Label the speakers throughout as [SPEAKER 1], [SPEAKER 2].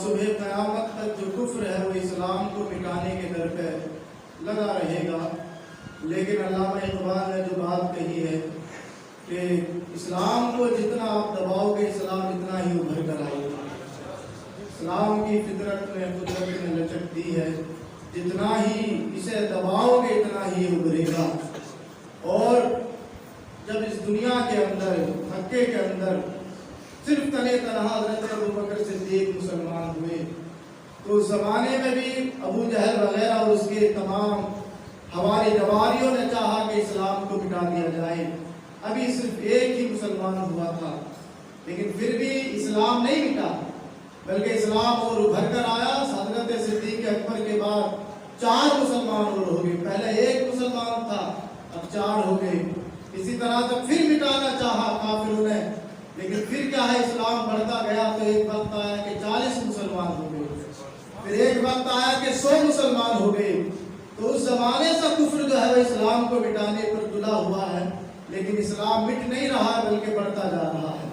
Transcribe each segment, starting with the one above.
[SPEAKER 1] صبح قیامت تک جو کفر ہے وہ اسلام کو مٹانے کے در پہ لگا رہے گا۔ لیکن علامہ اقبال نے جو بات کہی ہے کہ اسلام کو جتنا آپ دباؤ گے اسلام اتنا ہی ابھر کر آئے گا۔ اسلام کی فطرت میں قدرت میں لچک دی ہے، جتنا ہی اسے دباؤ گے اتنا ہی ابھرے گا۔ اور جب اس دنیا کے اندر مکے کے اندر صرف تنے تنہا حضرت ابوبکر صدیق مسلمان ہوئے تو اس زمانے میں بھی ابو جہل وغیرہ اور اس کے تمام ہمارے جواریوں نے چاہا کہ اسلام کو مٹا دیا جائے۔ ابھی صرف ایک ہی مسلمان ہوا تھا، لیکن پھر بھی اسلام نہیں مٹا، بلکہ اسلام اور ابھر کر آیا۔ حضرت صدیق اکبر کے بعد 4 مسلمان اور ہو گئے، پہلے ایک مسلمان تھا اب 4 ہو گئے۔ اسی طرح جب پھر مٹانا چاہا کافروں نے، لیکن پھر کیا ہے اسلام بڑھتا گیا تو ایک وقت آیا کہ 40 مسلمان ہو گئے، پھر ایک وقت آیا کہ 100 مسلمان ہو گئے۔ تو اس زمانے سے کفر جو ہے وہ اسلام کو مٹانے پر تلا ہوا ہے، لیکن اسلام مٹ نہیں رہا بلکہ بڑھتا جا رہا ہے۔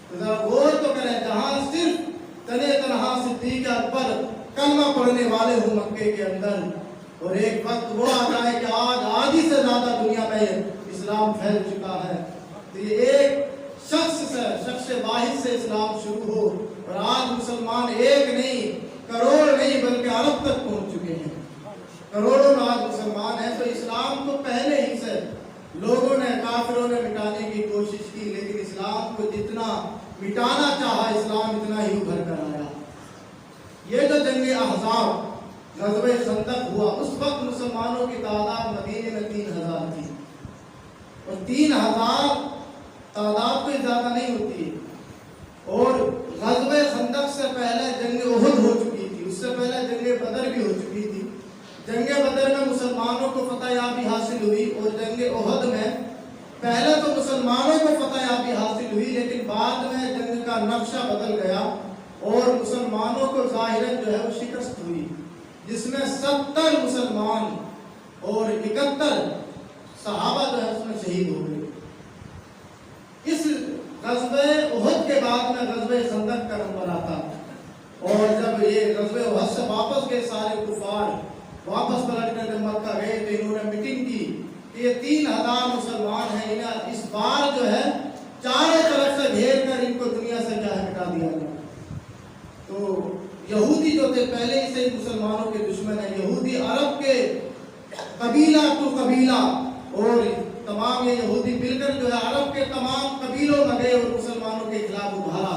[SPEAKER 1] تو ذرا غور تو کریں، جہاں صرف تنے تنہا صدیق اکبر کلمہ پڑھنے والے ہوں مکے کے اندر، اور ایک وقت وہ آتا ہے کہ آج آدھی سے زیادہ دنیا میں اسلام پھیل چکا ہے، تو یہ ایک شخص واحد سے اسلام شروع ہو، اور آج مسلمان ایک نہیں، کروڑ نہیں بلکہ ارب تک پہنچ چکے ہیں، کروڑوں آج مسلمان ہیں۔ تو اسلام کو پہلے ہی سے لوگوں نے کافروں نے مٹانے کی کوشش کی، لیکن اسلام کو جتنا مٹانا چاہا اسلام اتنا ہی ابھر کر آیا۔ یہ جو جنگ احزاب غزوہ خندق ہوا، اس وقت مسلمانوں کی تعداد مدینے میں 3000 تھی، اور 3000 تعداد کوئی زیادہ نہیں ہوتی۔ اور غزوہ خندق سے پہلے جنگ احد ہو چکی تھی، اس سے پہلے جنگ بدر بھی ہو چکی تھی۔ جنگ بدر میں مسلمانوں کو فتح یابی حاصل ہوئی، اور جنگ احد میں پہلے تو مسلمانوں کو فتح یابی حاصل ہوئی، لیکن بعد میں جنگ کا نقشہ بدل گیا اور مسلمانوں کو ظاہراً جو ہے وہ شکست ہوئی، جس میں 70 مسلمان اور 71 صحابہ جو ہے اس میں شہید ہو گئے۔ اس غزوہ احد کے بعد میں غزوہ خندق کا نمبر آتا، اور جب یہ غزوہ احد سے واپس گئے سارے کفار، واپس پلٹ کر جب مکہ گئے تو انہوں نے میٹنگ کی کہ یہ 3000 مسلمان ہیں، انہیں اس بار جو ہے چاروں طرف سے گھیر کر ان کو دنیا سے کیا ہے مٹا دیا جائے۔ تو یہودی جو تھے پہلے ہی سے مسلمانوں کے دشمن ہیں، یہودی عرب کے قبیلہ تو قبیلہ، اور تمام یہ یہودی مل کر جو ہے عرب کے تمام قبیلوں میں گئے اور مسلمانوں کے خلاف ابھارا،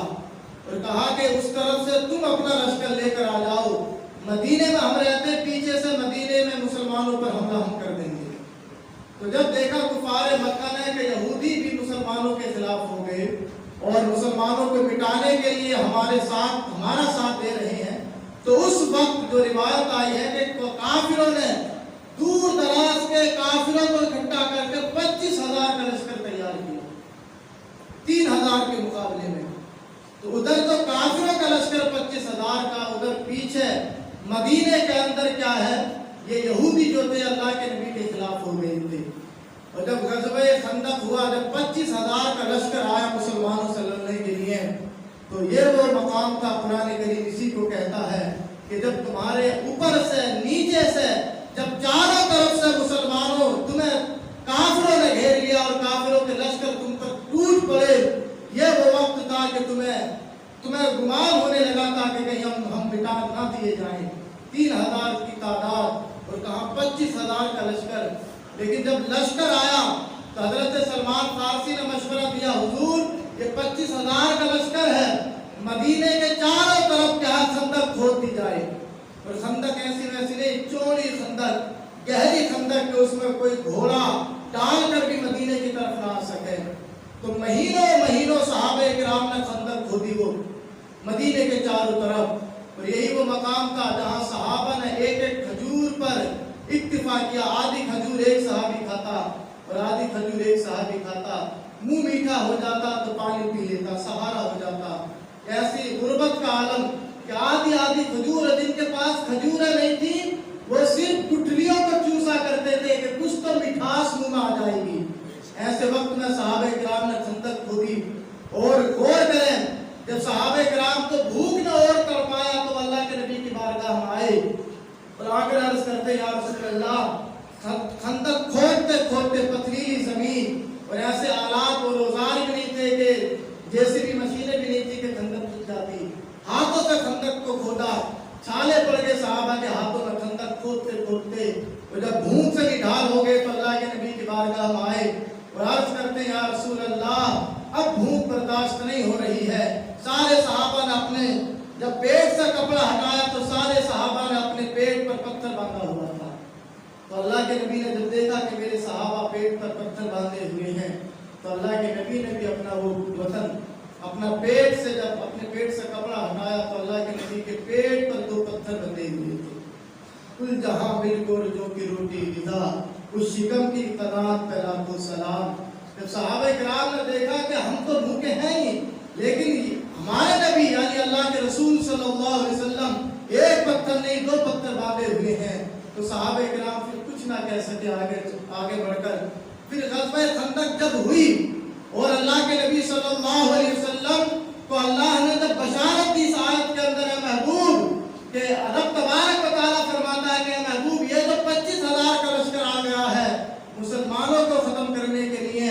[SPEAKER 1] اور کہا کہ اس طرف سے تم اپنا لشکر لے کر آ جاؤ، مدینے میں ہم رہتے، پیچھے سے مدینے میں مسلمانوں پر حملہ ہم کر دیں گے۔ تو جب دیکھا کفار مکہ نے کہ یہودی بھی مسلمانوں کے خلاف ہو گئے اور مسلمانوں کو مٹانے کے لیے ہمارا ساتھ دے رہے ہیں، تو اس وقت جو روایت آئی ہے کہ کافروں نے دور دراز کے کافروں کو اکٹھا کر کے 25,000 کا لشکر تیار کیا 3000 کے مقابلے میں۔ تو ادھر تو کافروں کا لشکر 25,000 کا، ادھر پیچھے مدینے کے اندر کیا ہے یہ یہودی جو تھے اللہ کے نبی کے خلاف ہو گئے تھے۔ اور جب غزوہ خندق ہوا، جب 25,000 کا لشکر آیا مسلمانوں سے لڑنے کے لیے، تو یہ وہ مقام تھا قرآن کریم اسی کو کہتا ہے کہ جب تمہارے اوپر سے نیچے سے جب چاروں طرف سے مسلمانوں تمہیں کافروں نے گھیر لیا اور کافروں کے لشکر تم پر ٹوٹ پڑے، یہ وہ وقت تھا کہ تمہیں گمان ہونے لگا تھا کہ کہیں ہم مٹا نہ دیے جائیں۔ 3000 کی تعداد اور کہاں 25,000 کا لشکر۔ لیکن جب لشکر آیا تو حضرت سلمان فارسی نے مشورہ دیا، حضور یہ 25,000 کا لشکر ہے، مدینے کے چاروں طرف کیا خندق کھود دی جائے، اور خندق ایسی ویسی نہیں، چوڑی خندق، گہری خندق کہ اس میں کوئی گھوڑا ڈال کر بھی مدینے کی طرف نہ آ سکے۔ تو مہینوں صحابہ کرام نے خندق کھودی وہ مدینے کے چاروں طرف، اور یہی وہ مقام تھا جہاں صحابہ نے ایک ایک کھجور پر اتفاق کیا، آدھی کھجور ایک صحابی کھاتا اور آدھی کھجور ایک صحابی کھاتا، منہ میٹھا ہو جاتا تو پانی پی لیتا، سہارا ہو جاتا۔ ایسی غربت کا عالم کہ آدھی کھجور، جن کے پاس کھجوریں نہیں تھی وہ صرف گٹھلیوں کو چوسا کرتے تھے کہ کچھ تو مٹھاس منہ میں آ جائے گی۔ ایسے وقت میں صحابہ کرام نے خندق کھودی، اور غور کریں جب صحابہ کرام کو بھوک نہ اور تڑپایا تو खोदा, छाले पड़ गए सहाबा के हाथों में खंदक खोदते खोदते। और जब भूख से निढाल हो गए तो अल्लाह के नबी की बारगाह में आए और अर्ज करते हैं, या रसूल अल्लाह, अब भूख बर्दाश्त नहीं हो रही है। सारे सहाबा ने अपने जब पेट से कपड़ा हटाया तो सारे सहाबा ने अपने पेट पर पत्थर बांधा हुआ था। तो अल्लाह के नबी ने जब देखा कि मेरे सहाबा पेट पर पत्थर बांधे हुए हैं, तो अल्लाह के नबी ने भी अपना वो वतन अपना पेट से जब अपने पेट से कपड़ा हटाया तो अल्लाह के नबी के पेट पर 2 पत्थर बंधे हुए थे। कुल जहां बिल्कुल जो की रोटी गिजा, उस शिकम की तनात पे लाखों सलाम। जब सहाबा किराम ने देखा कि हम तो भूखे हैं ही, लेकिन हमारे नबी यानी अल्लाह के रसूल सल्लल्लाहु अलैहि वसल्लम एक पत्थर नहीं 2 पत्थर बांधे हुए हैं, तो सहाबा किराम फिर कुछ ना कह सके आगे बढ़कर। फिर ग़ज़वा खंदक जब हुई और अल्लाह के नबी सल्लल्लाहु अलैहि वसल्लम को अल्लाह ने जब बशारत दी इस आयत के अंदर, है महबूब के रब तबारक व तआला फरमाता है कि महबूब ये जो 25,000 का लश्कर आ गया है मुसलमानों को खत्म करने के लिए,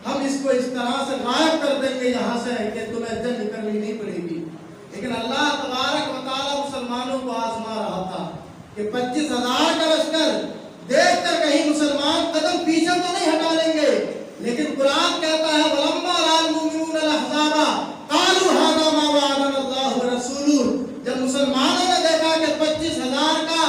[SPEAKER 1] हम इसको इस तरह से गायब कर देंगे यहाँ से कि तुम्हें जंग करनी नहीं पड़ेगी। लेकिन अल्लाह तबारक व तआला मुसलमानों को आजमा रहा था कि 25,000 का लश्कर देखकर कहीं मुसलमान कदम पीछे तो नहीं हटा लेंगे। लेकिन कुरान कहता है, वलम्मा राल मुमिनून अल अहज़ाबा क़ालू हाज़ा मा वअदना अल्लाहु व रसूलुहु। जब मुसलमानों ने देखा कि 25,000 का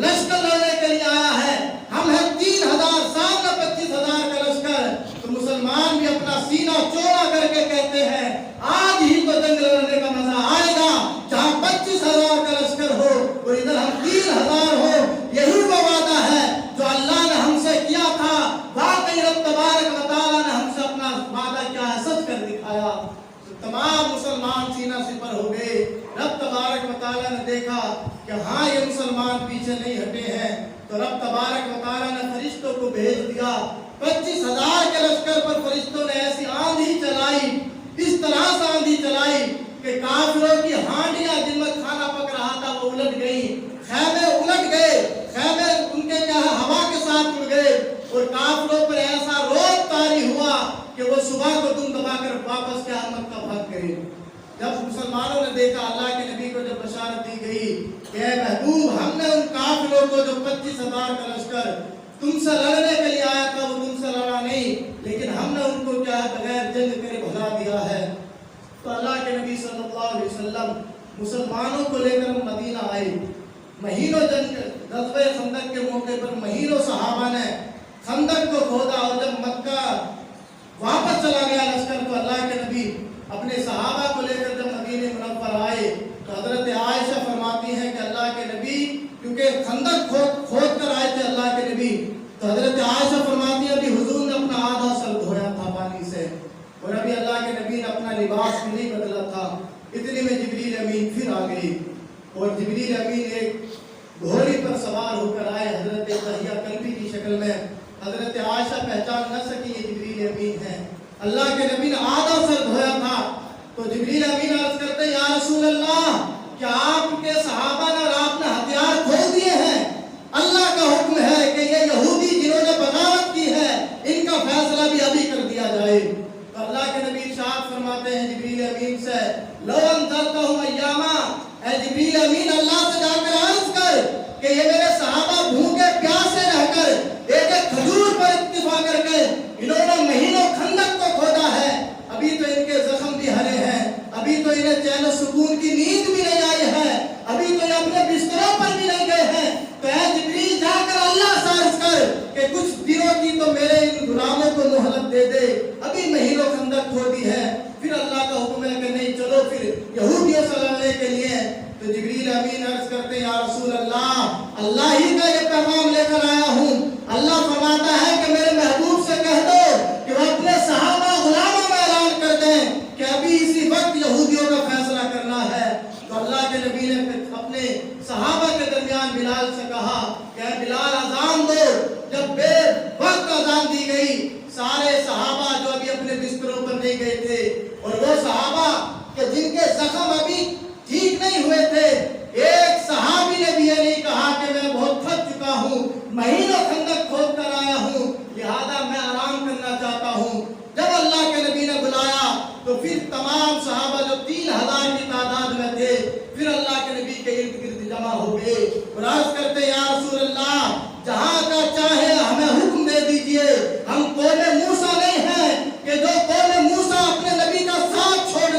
[SPEAKER 1] लश्कर लड़ने के लिए आया है, हम हैं 3,000, सामने 25,000 का लश्कर, तो मुसलमान भी अपना सीना चौड़ा करके कहते हैं, आज ही तो जंग लड़ने का मजा आएगा, जहां 25,000 का लश्कर हो और इधर हम 3,000 हो। यही वो वादा है जो अल्लाह ने हमसे किया था। वाकई रब तबारक व तआला ने हमसे अपना वादा क्या है सच कर दिखाया। तो तमाम मुसलमान सीना सिपर हो गए। रब तबारक व तआला ने देखा कि हाँ ये मुसलमान पीछे नहीं हटे हैं, तो रब तबारक व तआला ने फरिश्तों को भेज दिया। 25,000 के लश्कर पर फरिश्तों ने ऐसी आंधी चलाई, इस तरह से आंधी चलाई कि काफिरों की हांडियां जिनमें खाना पक रहा था वो उलट गई, खैमे उलट गए, खैमे उनके क्या है हवा के साथ उड़ गए और काफिरों पर ऐसा रोब तारी हुआ कि वो सुबह को दुम दबाकर वापस क़यामत का भाग गए। जब मुसलमानों ने देखा, अल्लाह के नबी को जब बशारत दी गई कि महबूब हमने उन काफिरों को जो 25,000 का लश्कर तुमसे लड़ने के लिए आया था वो तुमसे लड़ा नहीं, लेकिन हमने उनको क्या है बगैर जंग करे भगा दिया है। तो अल्लाह के नबी सल्लल्लाहु अलैहि वसल्लम मुसलमानों को लेकर मदीना आए। महीनों जंग ग़ज़वा खंदक के मौके पर महीनों सहाबा ने खंदक को खोदा और जब मक्का वापस चला गया लश्कर, तो अल्लाह के नबी अपने सहाबा को लेकर जब मदीने मुनव्वर आए तो हजरत आयशा फरमाती हैं कि अल्लाह के नबी क्योंकि खंदक खोद कर आए थे अल्लाह के नबी, तो हजरत आयशा फरमाती है अभी हुजूर ने अपना आधा सर धोया था पानी से और अभी अल्लाह के नबी ने अपना लिबास भी नहीं बदला था। इतने में जिब्रील अमीन फिर आ गई और जिब्रील अमीन एक घोड़ी पर सवार होकर आए हजरत दहिया कल्बी की शक्ल में। हजरत आयशा पहचान न सकी ये जिब्रील अमीन है। अल्लाह के नबी ने आधा सर धोया था तो जिब्रील अमीन अर्ज करते, या रसूल अल्लाह, क्या आपके सहाबा ने और आपने हथियार खोल दिए हैं? अल्लाह का हुक्म है कि ये यहूदी जिन्होंने बगावत की है इनका फैसला भी अभी कर दिया जाए। तो अल्लाह के नबी इरशाद फरमाते हैं जिब्रील अमीन से, लो अंतरतहुम अय्यामा, ऐ जिब्रील अमीन अल्लाह से जाकर अर्ज कर कि ये मेरे सहाबा भूखे प्यासे रहकर एक एक खजूर पर इत्तिफा करके इन्होंने महीनों खंदक को खोदा है, अभी तो इनके जख्म भी हरे हैं, अभी तो इन्हें चैन सुकून की नींद भी नहीं आई है, अभी तो ये अपने बिस्तरों पर भी नहीं गए हैं। तो ऐ जिब्रील जाकर अल्लाह से अर्ज कर कि कुछ दिनों की तो मेरे इन गुलामों को मोहलत दे दे, अभी महीनों खंदक खोदी है। फिर अल्लाह का हुक्म है कि नहीं चलो फिर यहूदियों से लड़ने के लिए। तो जिब्रील अमीन अर्ज करते, या रसूल अल्लाह, अल्लाह ही का ये पैगाम लेकर आया हूँ। अल्लाह फरमाता है कि मेरे महबूब से कह दो कि वो अपने सहाबा गुलामों में ऐलान कर दें कि अभी इसी वक्त यहूदियों का फैसला करना है। तो अल्लाह के नबी ने अपने सहाबा के दरमियान बिलाल से कहा कि बिलाल अजान दो। जब बेवक्त अजान दी गई, सारे सहाबा जो अभी अपने बिस्तरों पर नहीं गए थे और वो सहाबा कि जिनके जख्म अभी ठीक नहीं हुए थे, एक सहाबी ने भी ये नहीं कहा कि मैं बहुत थक चुका हूँ, महीनों खंदक खोद कर आया हूँ, लिहाजा मैं आराम करना گے اور عرض کرتے یا رسول اللہ جہاں کا چاہے ہمیں حکم دے دیجئے، ہم قوم موسیٰ نہیں ہیں کہ جو قوم موسیٰ اپنے نبی کا ساتھ چھوڑ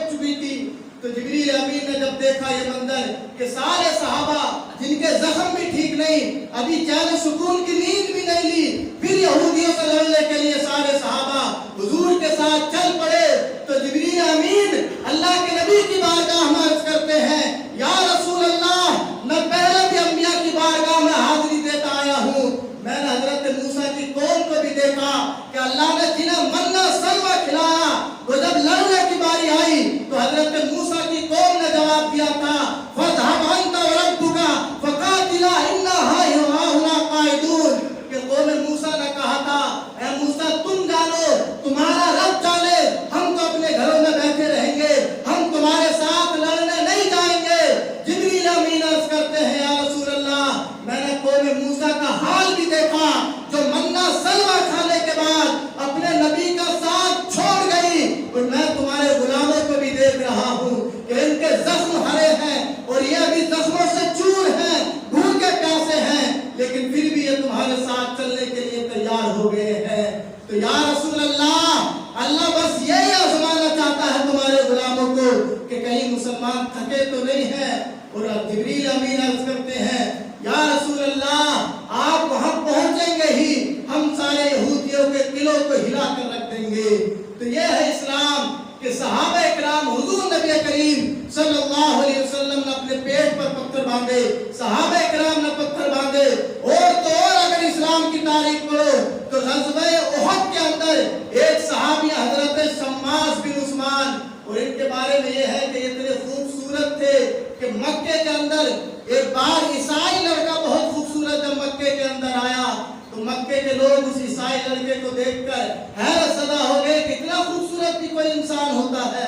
[SPEAKER 1] چکی تھی۔ تو جبریل امین نے جب دیکھا یہ منظر کہ سارے صحابہ جن کے زخم بھی ٹھیک نہیں، ابھی چین و سکون کی نیند بھی نہیں لی، پھر یہودیوں سے لڑنے کے لیے سارے صحابہ حضور کے ساتھ چل پڑے، تو جبریل امین اللہ کے نبی کی بارگاہ میں عرض کرتے ہیں یا رسول اللہ میں پہلے بھی انبیاء کی بارگاہ میں حاضری دیتا آیا ہوں، میں نے حضرت موسیٰ کی قوم کو بھی دیکھا کہ اللہ نے جنہیں منہ سلوہ کھلایا، وہ جب لڑنے کی باری آئی تو حضرت موسیٰ کی قوم نے جواب دیا تھا فَاذْهَبْ أَنْتَ وَرَبُّكَ فَقَاتِلَا إِنَّا هَاهُنَا قَاعِدُونَ کہ قوم موسیٰ نے کہا تھا اے موسیٰ تم جانو، تمہارا رب جانے، ہم تو اپنے گھروں میں بیٹھے رہیں گے، ہم تمہارے ساتھ لڑنے نہیں جائیں گے۔ جبریل امین عرض کرتے ہیں یا رسول اللہ میں نے قوم موسیٰ کا حال بھی دیکھا جو منہ سلوہ کھانے کے بعد اپنے نبی کا ساتھ چھوڑ گئی، اور میں تمہارے غلاموں کو بھی دیکھ رہا ہوں کہ ان کے زخم ہرے ہیں اور یہ ابھی زخموں سے چور ہیں، بھوکے پیاسے ہیں، لیکن پھر بھی یہ تمہارے ساتھ چلنے کے لیے تیار ہو گئے ہیں۔ تو یا رسول اللہ اللہ بس یہی آزمانا چاہتا ہے تمہارے غلاموں کو کہ کہیں مسلمان تھکے تو نہیں ہیں۔ اور جبریل امین عرض کرتے ہیں یا رسول اللہ آپ وہاں پہنچیں گے ہی ہم سارے یہودیوں کے قلعوں کو ہلا کر رکھ دیں گے۔ تو یہ ہے اسلام کہ صحابہ اکرام حضور نبی کریم صلی اللہ علیہ وسلم نے اپنے پیٹ پر پتھر باندھے، صحابہ اکرام نے پتھر باندھے، اور تو اور اگر اسلام کی تاریخ پڑھو تو غزوہ احد کے اندر ایک صحابی حضرت شماس بن عثمان، اور ان کے بارے میں یہ ہے کہ یہ اتنے خوبصورت تھے کہ مکے کے اندر ایک بار عیسائی لڑکا بہت خوبصورت جب مکے کے اندر آیا تو مکے کے لوگ اس عیسائی لڑکے کو دیکھ کر حیرت زدہ ہو گئے کہ اتنا خوبصورت بھی کوئی انسان ہوتا ہے۔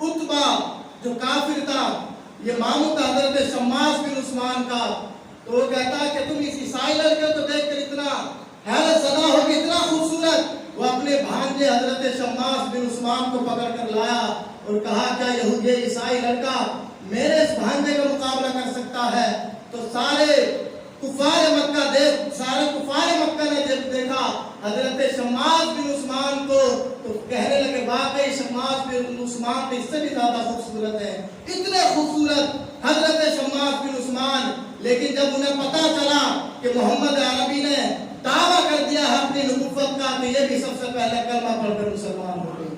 [SPEAKER 1] عتبہ جو کافر تھا یہ ماموں تھا حضرت شماس بن عثمان کا، تو وہ کہتا کہ تم اس عیسائی لڑکے کو دیکھ کر اتنا حیرت زدہ ہو گئے اتنا خوبصورت۔ وہ اپنے بھانجے حضرت شماس بن عثمان کو پکڑ کر لایا اور کہا کیا یہودی عیسائی لڑکا میرے اس بھانجے کا مقابلہ کر سکتا ہے؟ تو سارے کفار مکہ نے جب دیکھا حضرت شماس بن عثمان کو تو کہنے لگے واقعی شماس بن عثمان تو اس سے بھی زیادہ خوبصورت ہے، اتنے خوبصورت حضرت شماس بن عثمان۔ لیکن جب انہیں پتا چلا کہ محمد عربی نے دعویٰ کر دیا ہے اپنی نبوت کا تو یہ بھی سب سے پہلے کلمہ پڑھ کر مسلمان ہو گئے،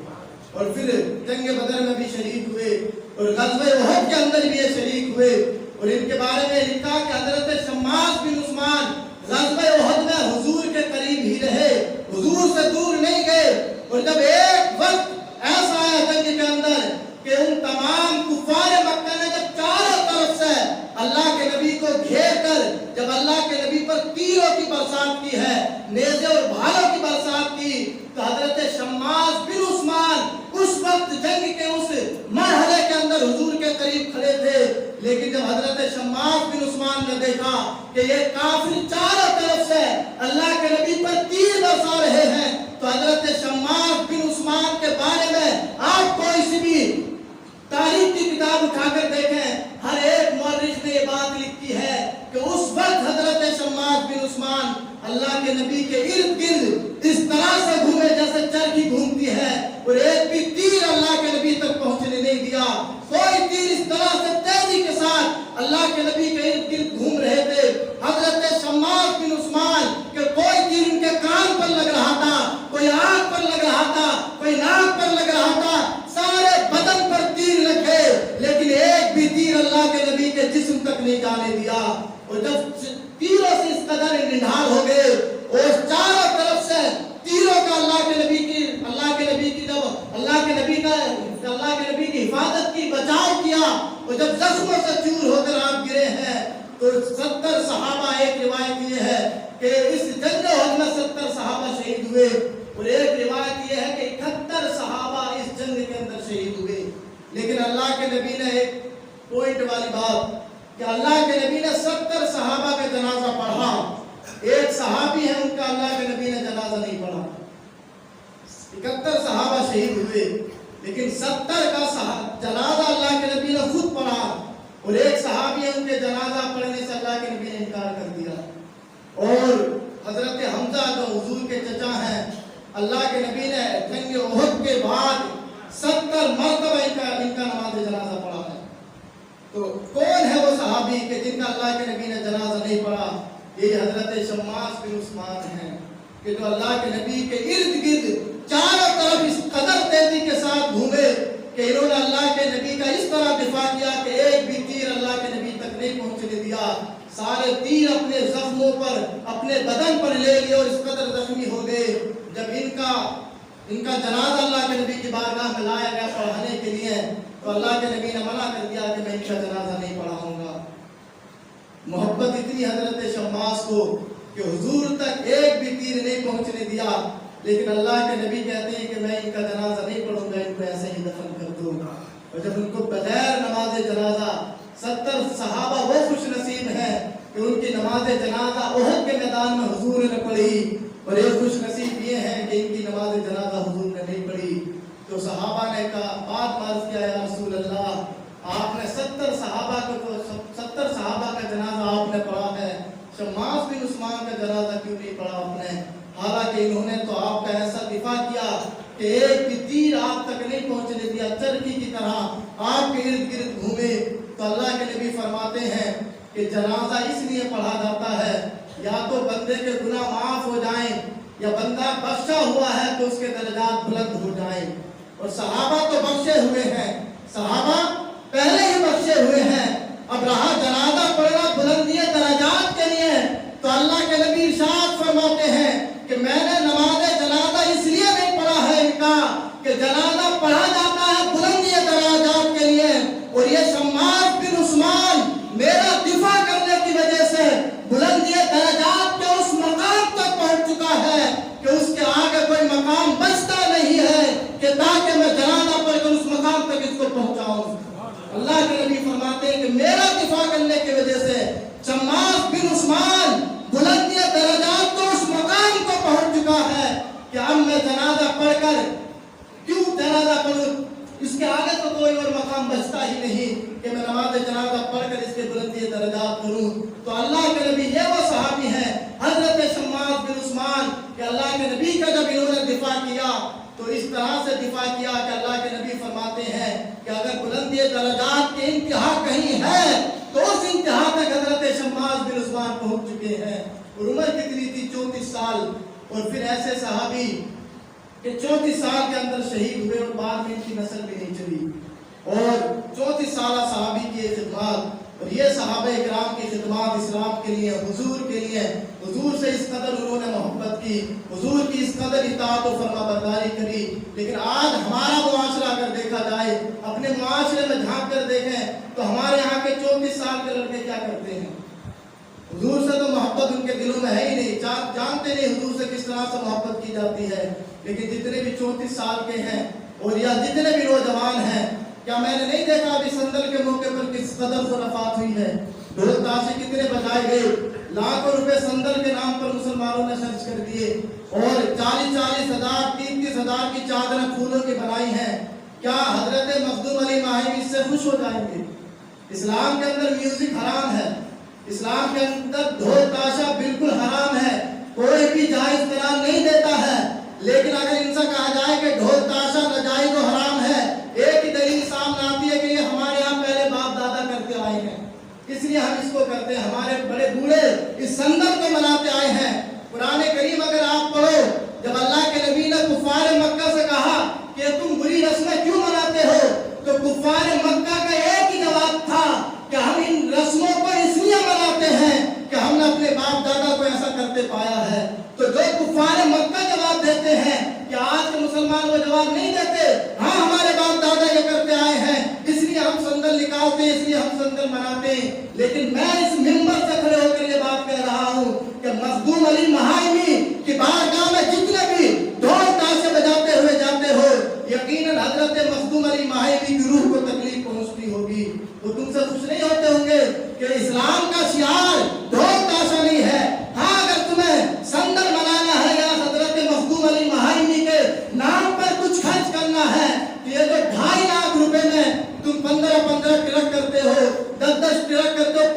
[SPEAKER 1] اور پھر جنگ بدر میں بھی شریک ہوئے اور غزوہ احد کے اندر بھی یہ شریک ہوئے۔ اور ان کے بارے میں لکھا کہ حضرت شماس بن عثمان غزوہ احد میں حضور کے قریب ہی رہے، حضور سے دور نہیں گئے، اور جب ایک وقت ایسا آیا جنگ کے اندر کہ ان تمام کفار مکہ نے جب چاروں طرف سے اللہ کے نبی کو گھیر کر جب اللہ کے نبی پر تیروں کی برسات کی ہے، نیزے اور بھالوں کی برسات کی، تو حضرت شماس بن عثمان اس وقت جنگ کے اس مرحلے کے اندر حضور کے قریب کھڑے تھے۔ لیکن جب حضرت شماس بن عثمان نے دیکھا کہ یہ کافر چاروں طرف سے اللہ کے نبی پر تیر برسا رہے ہیں تو حضرت شماس بن عثمان کے بارے میں آپ کوئی سی بھی تاریخ کی کتاب اٹھا کر دیکھیں، ہر ایک مورخ نے یہ بات لکھی ہے کہ اس وقت حضرت شماس بن عثمان اللہ کے نبی کے ارد گرد اس طرح سے گھومے جیسے چرخی گھومتی ہے، اور ایک بھی تیر اللہ کے نبی تک پہنچنے نہیں دیا۔ کوئی تیر اس طرح سے تیزی کے ساتھ اللہ کے نبی کے ارد گرد گھوم رہے تھے حضرت شماس بن عثمان کہ کوئی تیر ان کے کان پر لگ رہا تھا، کوئی آنکھ پر لگ رہا تھا، کوئی ناک پر لگ رہا تھا، سارے بدن پر تیر لگے لیکن ایک بھی تیر اللہ کے نبی کے جسم تک نہیں جانے دیا۔ اور جب تیروں سے اس قدر نڈھال ہو گئے اور چاروں طرف سے تیروں کا اللہ کے نبی کی جب اللہ کے نبی کی حفاظت کی بچاؤ کیا، اور جب زخموں سے چور ہو کر آپ گرے ہیں تو 70 صحابہ، ایک روایت یہ ہے کہ اس جنگ احد میں 70 صحابہ شہید ہوئے، اور ایک روایت یہ ہے کہ 71 صحابہ اس جنگ کے اندر شہید ہوئے۔ لیکن اللہ کے نبی نے ایک پوائنٹ والی بات کہ اللہ کے نبی نے 70 صحابہ کا جنازہ پڑھا، ایک صحابی ہے ان کا اللہ کے نبی نے جنازہ نہیں پڑھا۔ 71 صحابہ شہید ہوئے لیکن 70 کا جنازہ اللہ کے نبی نے خود پڑھا، اور ایک صحابی ہے ان کے के जनाजा पढ़ने से अल्लाह के नबी ने इनकार कर दिया। और हजरत हमजा जो हुजूर के चचा हैं, अल्लाह के नबी ने जंग उहद के बाद 70 मरतबा इनका नमाज जनाजा पढ़ा है। तो कौन है वो सहाबी कि जिनका अल्लाह के नबी ने जनाजा नहीं पढ़ा? ये हजरत शम्मास बिन उस्मान हैं कि जो अल्लाह के नबी के इर्द गिर्द चारों तरफ इस कदर तेजी के साथ घूमे कि इन्होंने अल्लाह के नबी का इस तरह दिफा किया कि एक भी तीर अल्लाह के नबी तक नहीं पहुंचने दिया। सारे तीर अपने जख्मों पर, अपने बदन पर ले लिए और इस कदर जख्मी हो गए। जब इनका जनाजा अल्लाह के नबी की बारगाह में लाया गया पढ़ाने के लिए, तो अल्लाह के नबी ने मना कर दिया कि मैं इनका जनाजा नहीं पढ़ाऊंगा। मोहब्बत इतनी हजरत शम्मास को कि हुजूर तक एक भी तीर नहीं पहुंचने दिया, लेकिन अल्लाह के नबी कहते हैं कि मैं इनका जनाजा नहीं पढ़ूंगा, इनको ऐसे ही दफन कर दूंगा। और जब उनको बगैर नमाज जनाजा 70 सहाबा वो खुश नसीब हैं कि उनकी नमाज जनाजा उहद के मैदान में हुजूर ने पढ़ी, और एक खुश नसीब ये हैं कि इनकी नमाज जनाजा हुजूर ने नहीं पढ़ी। तो सहाबा ने कहा, बात मार्ज किया, या रसूल अल्लाह, आपने 70 सहाबा का जनाजा आपने पढ़ा है, शम्मास बिन उस्मान का जनाजा क्यों नहीं पढ़ा आपने? हालांकि इन्होंने तो आपका ऐसा दिफा किया कि एक भी तीर आप तक नहीं पहुंचने दिया, चरखी की तरह आपके इर्द गिर्द घूमे। तो अल्लाह के नबी फरमाते हैं कि जनाजा इसलिए पढ़ा जाता है या तो बंदे के गुनाह माफ हो जाएं, या बंदा बख्शा हुआ है तो उसके दर्जात बुलंद हो जाएं। और सहाबा तो बख्शे हुए हैं, सहाबा पहले ही बख्शे हुए हैं, अब रहा जनाजा पढ़ना बुलंदी दर्जात के लिए। तो अल्लाह के नबी इरशाद फरमाते हैं कि मैंने नमाज जनाजा इसलिए नहीं पढ़ा है इनका कि जनाजा पढ़ा जाता है बुलंदी दर्जात के लिए, और ये शम्मास बिन उस्मान मेरा दिफा करने की वजह से बुलंदी दर्जात के उस मकाम तक पहुंच चुका है कि उसके आगे कोई मकाम बचता नहीं है कि ताकि मैं जनाजा पढ़कर उस मकाम तक इसको पहुंचाऊं। अल्लाह के नबी फरमाते हैं कि मेरा दिफा करने की वजह से शम्मास बिन उस्मान बुलंदी दर्जात तो उस मकाम को पहुंच चुका है कि अब मैं जनाजा पढ़कर क्यों जनाजा पढ़ूं, इसके आगे तो कोई और मकाम बचता ही नहीं कि मैं नमाज जनाजा पढ़कर इसके बुलंदी दर्जात करूं। तो अल्लाह के नबी ये वो सहाबी हैं हजरत शम्मास बिन उस्मान कि अल्लाह के नबी का जब इन्होंने दिफा किया तो इस तरह से दिफा किया कि अल्लाह के नबी फरमाते हैं कि अगर बुलंदी दर्जात के इंतहा कहीं है तो उस इंतहा तक हजरत शम्मास बिन उस्मान पहुंच चुके हैं। और उम्र कितनी थी? 34 साल। और फिर ऐसे सहाबी कि 34 साल के अंदर शहीद हुए और बाद में इनकी नस्ल भी नहीं चली। और 34 साल सहाबी की खिदमत, और ये सहाबा इकराम की खिदमत इस्लाम के लिए, हुजूर के लिए, हुजूर से इस कदर उन्होंने मोहब्बत की, हुजूर की इस कदर इताअत और फरमाबरदारी करी। लेकिन आज हमारा मुआशरा अगर देखा जाए, अपने मुआशरे में झांक कर देखें तो हमारे यहाँ के 34 साल के लड़के क्या करते हैं? हुजूर से तो मोहब्बत उनके दिलों में है ही नहीं, जानते नहीं हुजूर से किस तरह से मोहब्बत की जाती है। लेकिन जितने भी 34 साल के हैं और या जितने भी नौजवान हैं, क्या मैंने नहीं देखा अभी संदल के मौके पर किस कदर खुराफात हुई है? ढोल ताशे कितने बजाए गए, लाखों रुपए संदल के नाम पर मुसलमानों ने खर्च कर दिए, और 40-40 हजार 30-30 हजार की चादरें फूलों की बनाई हैं। क्या हजरत मखदूम अली माही इससे खुश हो जाएंगे? इस्लाम के अंदर म्यूजिक हराम है, इस्लाम के अंदर ढोल ताशा बिल्कुल हराम है, कोई भी जायज करार नहीं देता है। लेकिन अगर इनसे कहा जाए कि ढोल ताशा नाजायज और हराम है, एक ही दलील सामने आती है कि ये हमारे यहाँ पहले बाप दादा करते आए हैं, इसलिए हम इसको करते हैं, हमारे बड़े बूढ़े इस संदल को मनाते आए हैं। कुरान करीम अगर आप पढ़ो, जब अल्लाह के नबी ने कुफार मक्का से कहा कि तुम बुरी रस्में क्यों मनाते हो, तो कुफार मक्का का एक ही जवाब था कि हम इन रस्मों को इसलिए मनाते हैं कि हमने अपने बाप दादा को ऐसा करते पाया है। तो जो कुफार मक्का जवाब देते हैं कि आज के मुसलमान वो जवाब नहीं देते, हाँ हमारे बाप दादा ये करते आए हैं इसलिए हम संदल निकालते हैं, इसलिए हम संदल मनाते हैं। लेकिन मैं इस मिंबर से खड़े होकर ये बात कह रहा हूँ कि मखदूम अली महाइमी की बारगाह में जितने भी ढोल ताशे बजाते हुए जाते हो, यकीनन हजरत मखदूम अली महाइमी की रूह को तकलीफ पहुंचती होगी। वो तुमसे खुश नहीं होते होंगे कि इस्लाम का शियार ढोल ताशा नहीं है। हाँ, अगर तुम्हें संदल मनाना है या हजरत मखदूम अली महाइमी के नाम पर कुछ खर्च करना है, तो ये जो 2.5 लाख रुपए में तुम 15-15 ट्रक करते हो, 10-10 ट्रक करते हो,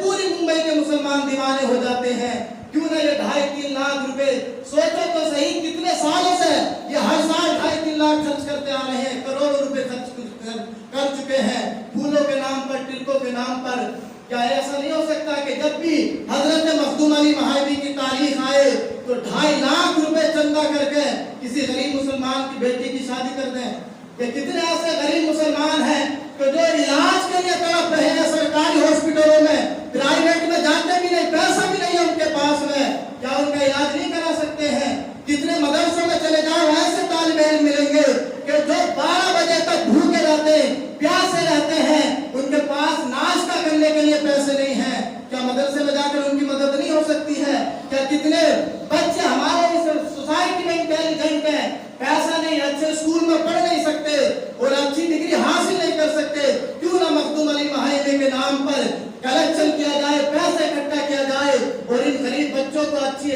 [SPEAKER 1] 2.5-3 लाख रुपए, सोचो तो सही कितने सालों से ये हर साल 2.5-3 लाख खर्च करते आ रहे हैं, करोड़ों रुपए खर्च कर चुके हैं फूलों के नाम पर, टिलकों के नाम पर। क्या ऐसा नहीं हो सकता कि जब भी हजरत मखदूम अली महावी की तारीख आए तो 2.5 लाख रुपए चंदा करके किसी गरीब मुसलमान की बेटी की शादी कर दें? ये कितने ऐसे गरीब मुसलमान हैं कि जो इलाज के लिए तड़प रहे हैं सरकारी हॉस्पिटलों में, प्राइवेट में जाते भी नहीं, पैसा भी नहीं है उनके पास में, क्या उनका इलाज नहीं करा सकते हैं? कितने मदरसों में चले जाओ, ऐसे तालिब इल्म मिलेंगे कि जो 12 बजे तक भूखे रहते, प्यासे रहते हैं, उनके पास नाश्ता करने के लिए पैसे नहीं हैं। क्या मदरसे में जाकर उनकी मदद नहीं हो सकती है? क्या कितने बच्चे हमारे इस सोसाइटी में इंटेलिजेंट हैं, पैसा नहीं, अच्छे स्कूल में पढ़ नहीं सकते और अच्छी डिग्री हासिल नहीं कर सकते? क्यों ना मखदूम अली महावी के नाम पर कलेक्शन किया जाए, पैसे इकट्ठा किया जाए और इन गरीब बच्चों को अच्छी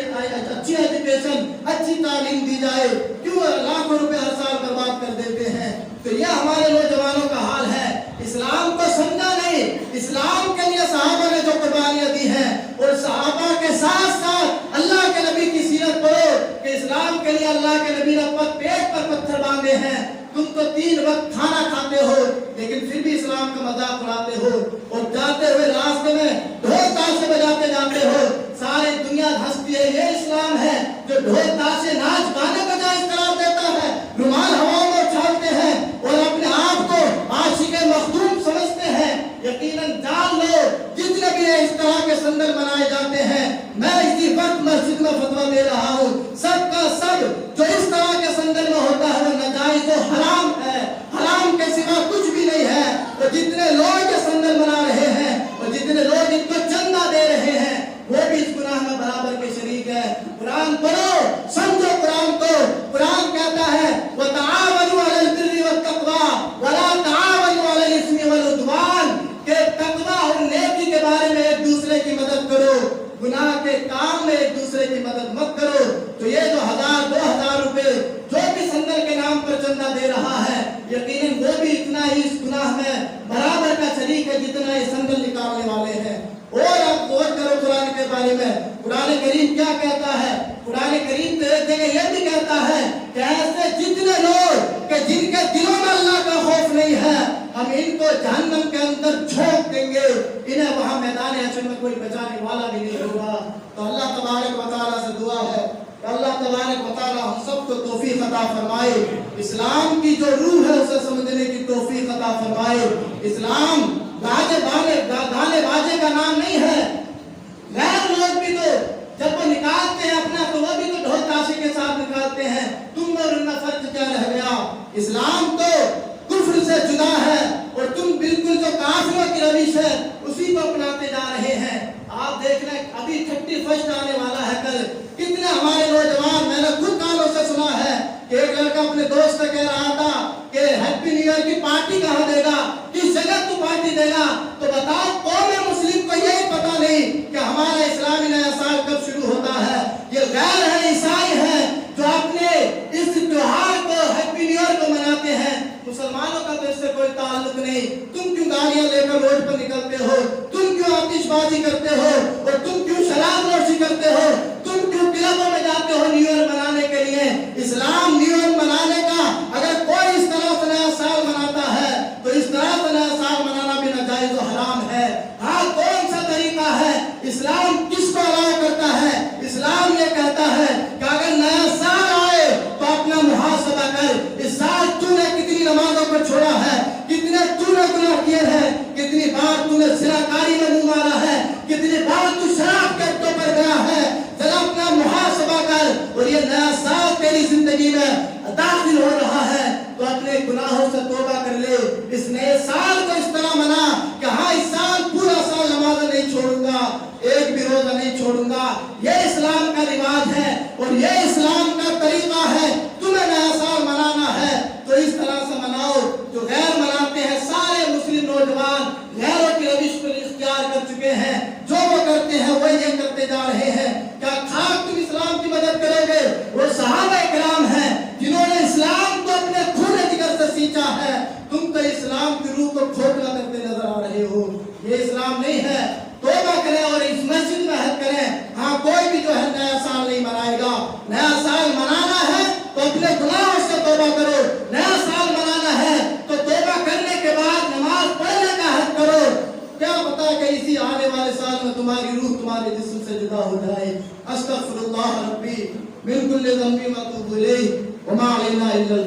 [SPEAKER 1] एजुकेशन, अच्छी तालीम दी जाए? क्यों लाखों रुपए हर साल बर्बाद कर देते हैं? तो यह हमारे नौजवानों का हाल है। इस्लाम को समझा नहीं, इस्लाम के लिए सहाबा ने जो कुर्बानियां दी हैं और सहाबा के साथ साथ अल्लाह के नबी की सीरत पढ़ो कि इस्लाम के लिए अल्लाह के नबी ने पेट पर पत्थर बांधे हैं। तुम तो 3 वक्त खाना खाते हो लेकिन फिर भी इस्लाम का मजाक उड़ाते हो और जाते हुए रास्ते में ढोल ताशे बजाते जाते हो। सारी दुनिया हंसती है, ये इस्लाम है जो ढोल ताशे नाच गाने का जायज करार देता है, रुमाल हवाओं में उछालते हैं और अपने आप को आशिक़े मखदूम समझते हैं। यकीनन जान लो, जितने भी इस तरह के संदल बनाए जाते हैं, मैं इसी वक्त मस्जिद में फतवा दे रहा हूँ, सबका सब जो इस तरह के संदल में होता है वो नाजायज और हराम है, हराम के सिवा कुछ भी नहीं है। तो जितने लोग ये संदल बना रहे हैं और जितने लोग इनको चंदा दे रहे हैं वो भी इस गुनाह में बराबर के शरीक है। कुरान पढ़ो, समझो कुरान को। कुरान कहता है वतआवनु अलल बिर्रि वत्तक़वा वला तआवनु अलल इस्मि वल उद्वान, के तकवा और नेकी के बारे में एक दूसरे की मदद करो, गुनाह के काम में एक दूसरे की मदद मत करो। तो ये जो 1000-2000 रुपए जो भी संदल के नाम पर चंदा दे रहा है, यकीनन वो भी इतना ही इस गुनाह में बराबर का शरीक है जितना ये संदल निकालने वाले हैं। और आप गौर करो कुरान के बारे में, कुरान करीम क्या कहता है? कुरान करीम तो एक जगह यह भी कहता है कि ऐसे जितने लोग कि जिनके दिलों में अल्लाह का खौफ नहीं है, हम इनको जहन्नम के अंदर झोंक देंगे, इन्हें वहां मैदान हशर में कोई बचाने वाला भी नहीं होगा। तो अल्लाह तबारक व तआला से दुआ है कि अल्लाह तबारक व तआला हम सबको तौफीक अता फरमाए, इस्लाम की जो रूह है उसे समझने की तौफीक अता फरमाए। इस्लाम गाने बाजे का नाम नहीं है। गैर लोग भी तो जब वो निकालते हैं अपना तो वो भी तो ढोल ताशे के साथ निकालते हैं। तुम और उनका फर्क क्या रह गया? इस्लाम तो कुफ्र से जुदा है और तुम बिल्कुल जो काफिरों की रविश है उसी को अपनाते जा रहे हैं। आप देख रहे हैं अभी 31 आने वाला है कल, कितने हमारे नौजवान, मैंने खुद कानों से सुना है कि एक लड़का अपने दोस्त से कह रहा था कि हैप्पी न्यू ईयर की पार्टी कहाँ देगा, किस जगह तू पार्टी देगा? तो बताओ, कौम मुस्लिम को यही पता नहीं कि हमारा इस्लामी नया साल कब शुरू होता है। ये गैर है, ईसाई है जो अपने इस त्योहार को हैप्पी न्यू ईयर को मनाते हैं। मुसलमानों का तो इससे कोई ताल्लुक नहीं। तुम क्यों गाड़ियां लेकर रोड पर निकलते हो? तुम क्यों आतिशबाजी करते हो? और तुम क्यों शराब नोशी करते हो? तुम क्यों क्लबों में जाते हो न्यू ईयर मनाने के लिए? इस्लाम न्यू ईयर मनाने का अगर कोई इस तरह से नया साल मनाता है तो इस तरह से नया साल मनाना भी नाजायज और हराम है। हाँ, कौन सा तरीका है? इस्लाम किसको अलाउ करता है? इस्लाम ये कहता है कि अगर नया साल आए तो अपना मुहासबा कर, इस साल तूने कितनी नमाजों को छोड़ा है, कितने तूने गुनाह किए हैं, कितनी बार तूने ज़िनाकारी में मुंह मारा है, कितनी बार तू शराब के अड्डों पर गया है। जरा अपना मुहासबा कर। और ये नया साल तेरी जिंदगी में दाखिल हो रहा है तो अपने गुनाहों से तौबा कर ले। इस नए साल को इस तरह मना कि हाँ, इस साल पूरा साल नमाज नहीं छोड़ूंगा, एक भी रोजा नहीं छोड़ूंगा। ये इस्लाम का रिवाज है और ये इस्लाम का तरीका है। तुम्हें नया साल मनाना है तो इस तरह से मनाओ। जो गैर मनाते हैं, सारे मुस्लिम नौजवान गैरों की रविश पर इख्तियार कर चुके हैं, जो वो करते हैं वही ये करते जा रहे हैं। क्या खाक तुम इस्लाम की मदद करोगे? वो सहाबा इकराम हैं जिन्होंने इस्लाम को अपने खून जिगर से सींचा है। तुम तो इस्लाम की रूह को खोखला करते नजर आ रहे हो। ये इस्लाम नहीं है। तौबा करें और इस मस्जिद में हद करें। हाँ, कोई भी जो है नया साल والے سال میں تمہاری روح تمہارے جسم سے جدا ہو جائے. استغفر اللہ ربی من کل ذنب و اتوب الیہ وما علینا الا